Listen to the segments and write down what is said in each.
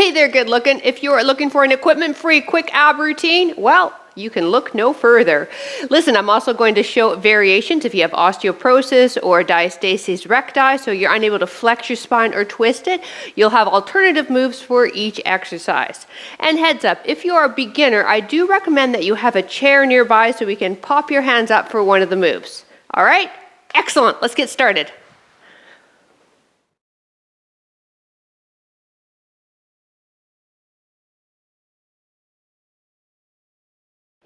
Hey there, good looking. If you are looking for an equipment-free quick ab routine, well, you can look no further. Listen, I'm also going to show variations if you have osteoporosis or diastasis recti, so you're unable to flex your spine or twist it. You'll have alternative moves for each exercise. And heads up, if you are a beginner, I do recommend that you have a chair nearby so we can pop your hands up for one of the moves. All right? Excellent. Let's get started.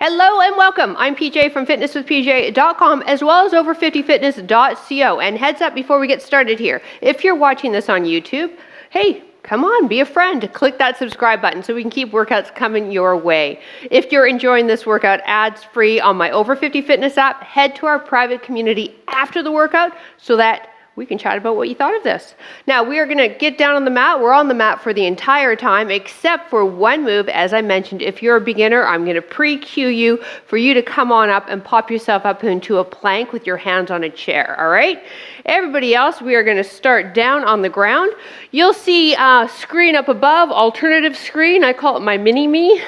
Hello and welcome. I'm PJ from fitnesswithpj.com as well as over50fitness.co. And heads up before we get started here, if you're watching this on YouTube, hey, come on, be a friend. Click that subscribe button so we can keep workouts coming your way. If you're enjoying this workout ads-free on my Over 50 Fitness app, head to our private community after the workout so that we can chat about what you thought of this. Now, we are going to get down on the mat. We're on the mat for the entire time, except for one move. As I mentioned, if you're a beginner, I'm going to pre-cue you for you to come on up and pop yourself up into a plank with your hands on a chair, all right? Everybody else, we are going to start down on the ground. You'll see a screen up above, alternative screen. I call it my mini-me.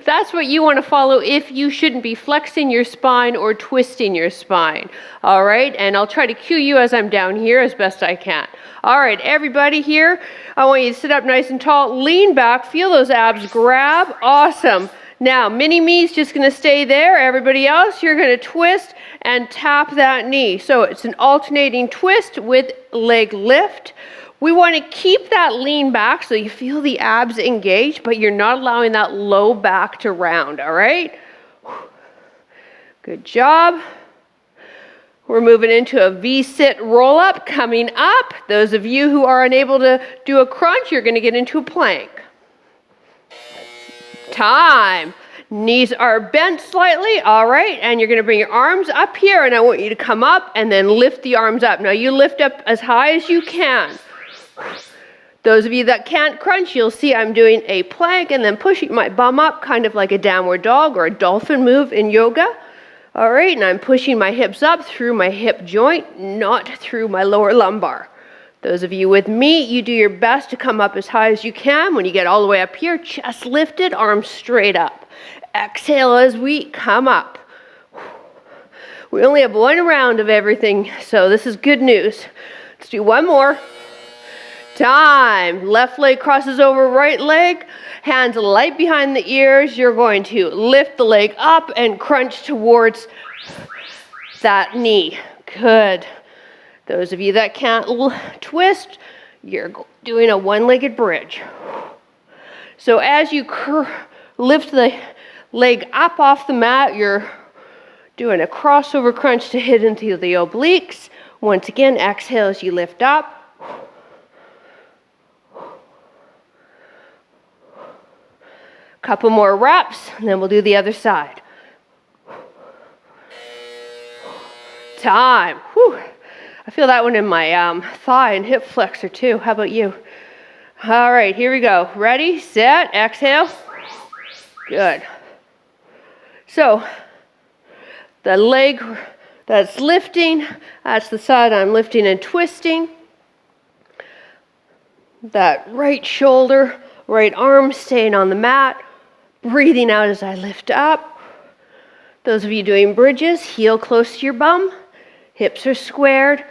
That's what you want to follow if you shouldn't be flexing your spine or twisting your spine, all right? And I'll try to cue you as I'm down here as best I can. All right, everybody here, I want you to sit up nice and tall, lean back, feel those abs grab. Awesome. Now, mini-me's just going to stay there. Everybody else, you're going to twist and tap that knee. So it's an alternating twist with leg lift. We want to keep that lean back so you feel the abs engaged, but you're not allowing that low back to round, all right? Good job. We're moving into a V-sit roll-up coming up. Those of you who are unable to do a crunch, you're going to get into a plank. Time. Knees are bent slightly, all right, and you're going to bring your arms up here, and I want you to come up and then lift the arms up. Now, you lift up as high as you can. Those of you that can't crunch, you'll see I'm doing a plank and then pushing my bum up, kind of like a downward dog or a dolphin move in yoga. All right, and I'm pushing my hips up through my hip joint, not through my lower lumbar. Those of you with me, you do your best to come up as high as you can. When you get all the way up here, chest lifted, arms straight up. Exhale as we come up. We only have one round of everything, so this is good news. Let's do one more. Time. Left leg crosses over right leg. Hands light behind the ears. You're going to lift the leg up and crunch towards that knee. Good. Those of you that can't twist, you're doing a one-legged bridge. So as you lift the leg up off the mat, you're doing a crossover crunch to hit into the obliques. Once again, exhale as you lift up. Couple more reps, and then we'll do the other side. Time. Whew. I feel that one in my thigh and hip flexor too. How about you? All right, here we go. Ready, set, exhale. Good. So, the leg that's lifting, that's the side I'm lifting and twisting. That right shoulder, right arm staying on the mat. Breathing out as I lift up. Those of you doing bridges, heel close to your bum. Hips are squared.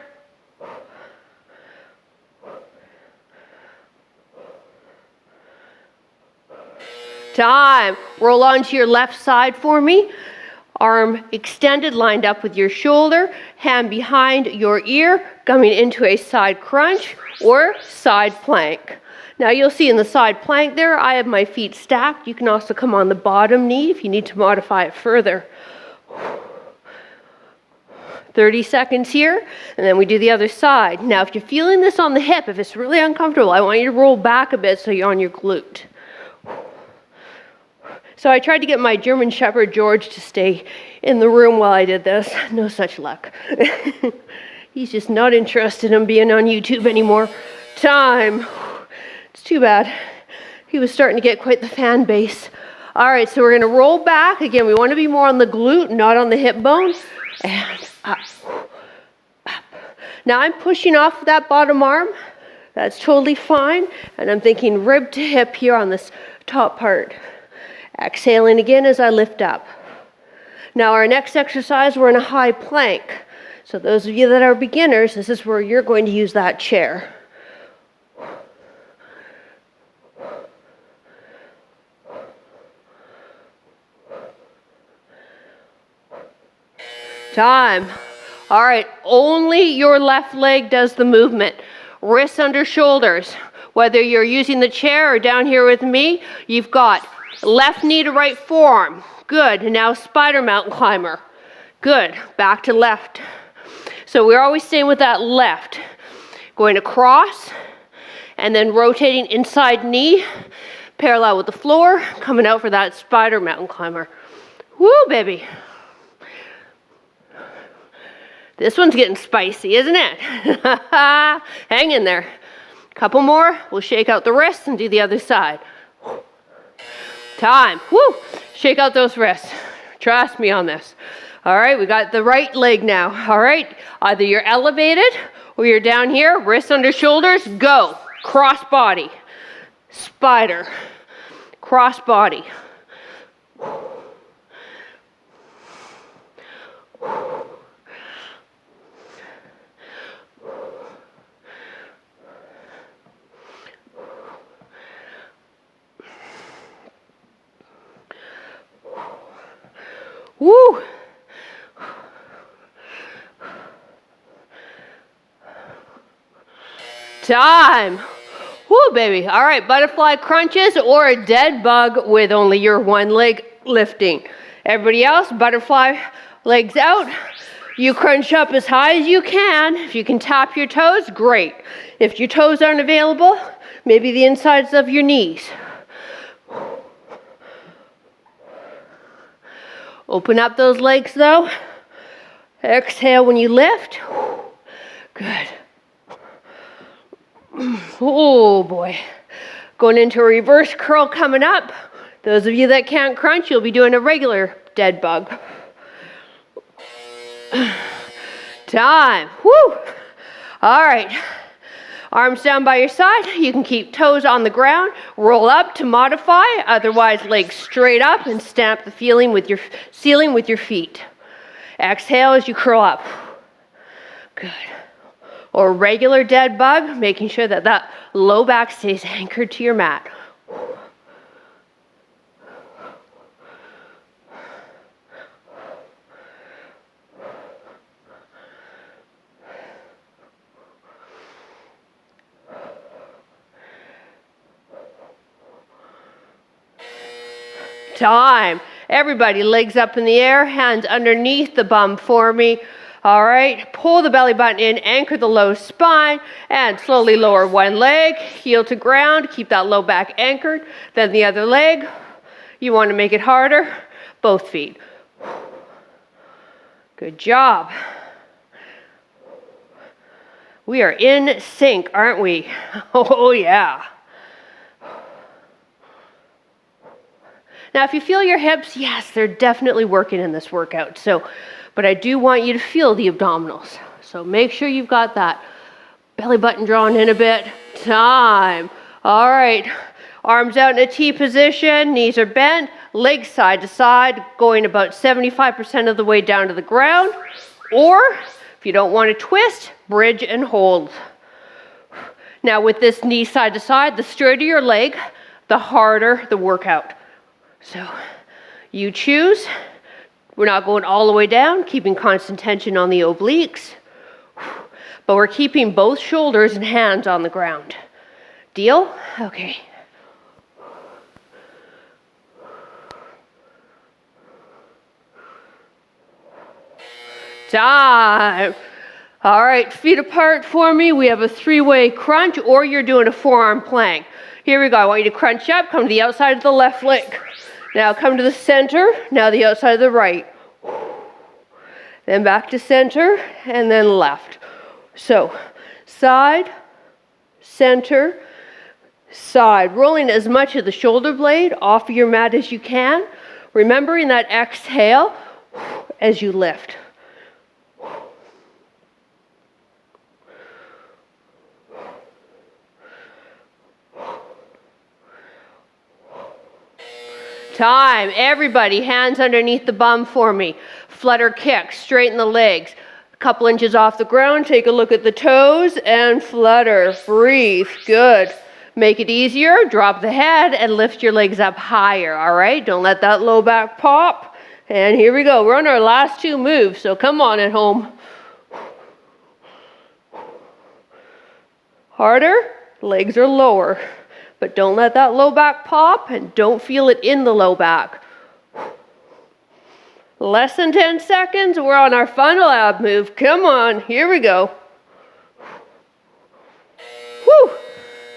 Time. Roll onto your left side for me. Arm extended, lined up with your shoulder. Hand behind your ear, coming into a side crunch or side plank. Now you'll see in the side plank there, I have my feet stacked. You can also come on the bottom knee if you need to modify it further. 30 seconds here, and then we do the other side. Now if you're feeling this on the hip, if it's really uncomfortable, I want you to roll back a bit so you're on your glute. So I tried to get my German Shepherd George to stay in the room while I did this. No such luck. He's just not interested in being on YouTube anymore. Time. It's too bad. He was starting to get quite the fan base. All right, so we're going to roll back. Again, we want to be more on the glute, not on the hip bone. And up, up. Now I'm pushing off that bottom arm. That's totally fine. And I'm thinking rib to hip here on this top part. Exhaling again as I lift up. Now our next exercise, we're in a high plank. So those of you that are beginners, this is where you're going to use that chair. Time. All right, only your left leg does the movement. Wrists under shoulders. Whether you're using the chair or down here with me, you've got left knee to right forearm. Good. And now spider mountain climber. Good. Back to left. So we're always staying with that left. Going across and then rotating inside knee, parallel with the floor, coming out for that spider mountain climber. Woo, baby. This one's getting spicy, isn't it? Hang in there. Couple more. We'll shake out the wrists and do the other side. Time. Woo! Shake out those wrists. Trust me on this. All right, we got the right leg now. All right, either you're elevated or you're down here, wrists under shoulders, go. Cross body. Spider. Cross body. Woo! Time. Woo, baby. All right, butterfly crunches or a dead bug with only your one leg lifting. Everybody else, butterfly legs out. You crunch up as high as you can. If you can tap your toes, great. If your toes aren't available, maybe the insides of your knees. Open up those legs though. Exhale when you lift. Good. Oh boy. Going into a reverse curl coming up. Those of you that can't crunch, you'll be doing a regular dead bug. Time. Woo. All right. Arms down by your side. You can keep toes on the ground. Roll up to modify. Otherwise, legs straight up and stamp the ceiling with your feet. Exhale as you curl up. Good. Or regular dead bug, making sure that that low back stays anchored to your mat. Time. Everybody, legs up in the air, hands underneath the bum for me. All right, pull the belly button in, anchor the low spine, and slowly lower one leg, heel to ground, keep that low back anchored. Then the other leg, you want to make it harder, both feet. Good job. We are in sync, aren't we? Oh yeah. Now, if you feel your hips, yes, they're definitely working in this workout. But I do want you to feel the abdominals. So make sure you've got that belly button drawn in a bit. Time. All right. Arms out in a T position. Knees are bent. Legs side to side, going about 75% of the way down to the ground. Or, if you don't want to twist, bridge and hold. Now, with this knee side to side, the straighter your leg, the harder the workout. So you choose. We're not going all the way down, keeping constant tension on the obliques, but we're keeping both shoulders and hands on the ground. Deal? Okay. Time. All right, feet apart for me. We have a 3-way crunch, or you're doing a forearm plank. Here we go. I want you to crunch up, come to the outside of the left leg. Now come to the center, now the outside of the right. Then back to center, and then left. So, side, center, side. Rolling as much of the shoulder blade off of your mat as you can. Remembering that exhale as you lift. Time. Everybody, hands underneath the bum for me. Flutter kick, straighten the legs. A couple inches off the ground, take a look at the toes, and flutter. Breathe. Good. Make it easier, drop the head, and lift your legs up higher, all right? Don't let that low back pop. And here we go. We're on our last two moves, so come on at home. Harder, legs are lower. But don't let that low back pop, and don't feel it in the low back. Less than 10 seconds, we're on our final ab move. Come on, here we go. Whew,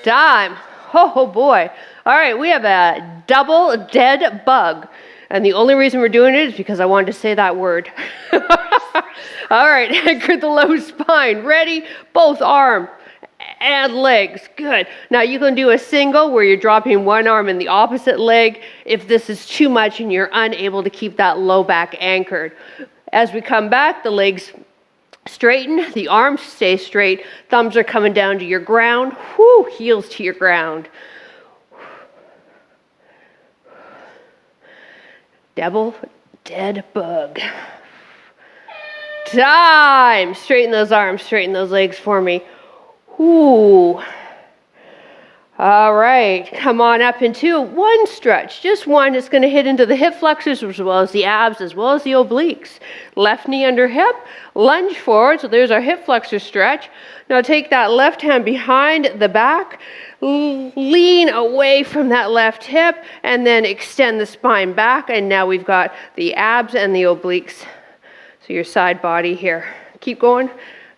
time. Oh boy. All right, we have a double dead bug. And the only reason we're doing it is because I wanted to say that word. All right, anchor the low spine. Ready? Both arms and legs. Good. Now you can do a single where you're dropping one arm in the opposite leg if this is too much and you're unable to keep that low back anchored. As we come back, the legs straighten, the arms stay straight, thumbs are coming down to your ground, whoo, heels to your ground. Double dead bug. Time. Straighten those arms, straighten those legs for me. Ooh. All right, come on up into one stretch, just one. It's going to hit into the hip flexors as well as the abs, as well as the obliques. Left knee under hip, lunge forward. So there's our hip flexor stretch. Now take that left hand behind the back, lean away from that left hip, and then extend the spine back. And now we've got the abs and the obliques. So your side body here. Keep going.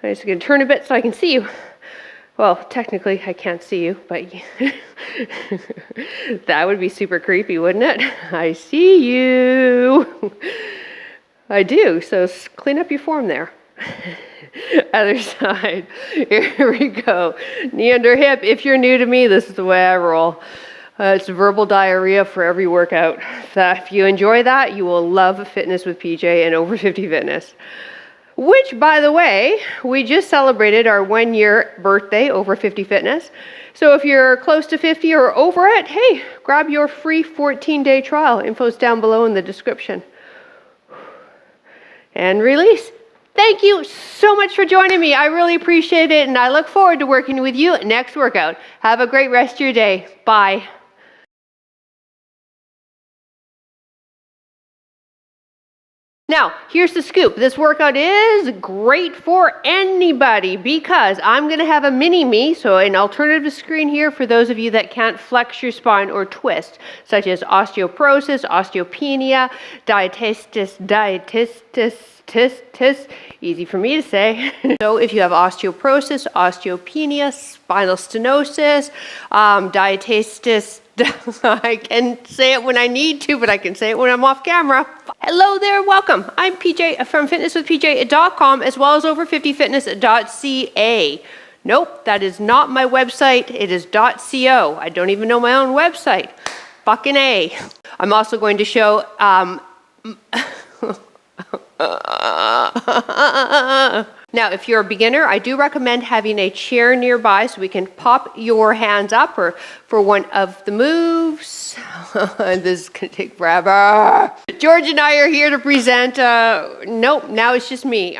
I'm just going to turn a bit so I can see you. Well, technically, I can't see you, but that would be super creepy, wouldn't it? I see you. I do, so clean up your form there. Other side. Here we go. Knee under hip. If you're new to me, this is the way I roll. It's verbal diarrhea for every workout. If you enjoy that, you will love Fitness with PJ and Over 50 Fitness. Which, by the way, we just celebrated our 1-year birthday, Over 50 Fitness. So if you're close to 50 or over it, hey, grab your free 14-day trial. Info's down below in the description. And release. Thank you so much for joining me. I really appreciate it, and I look forward to working with you next workout. Have a great rest of your day. Bye. Now, here's the scoop. This workout is great for anybody because I'm going to have a mini-me, so an alternative screen here for those of you that can't flex your spine or twist, such as osteoporosis, osteopenia, diastasis, easy for me to say. So if you have osteoporosis, osteopenia, spinal stenosis, diastasis, I can say it when I need to, but I can say it when I'm off camera. Hello there, welcome. I'm PJ from fitnesswithpj.com as well as over50fitness.ca. Nope, that is not my website. It is .co. I don't even know my own website. Fucking A. I'm also going to show now, if you're a beginner, I do recommend having a chair nearby so we can pop your hands up or for one of the moves. This is going to take forever. George and I are here to present. Nope, now it's just me.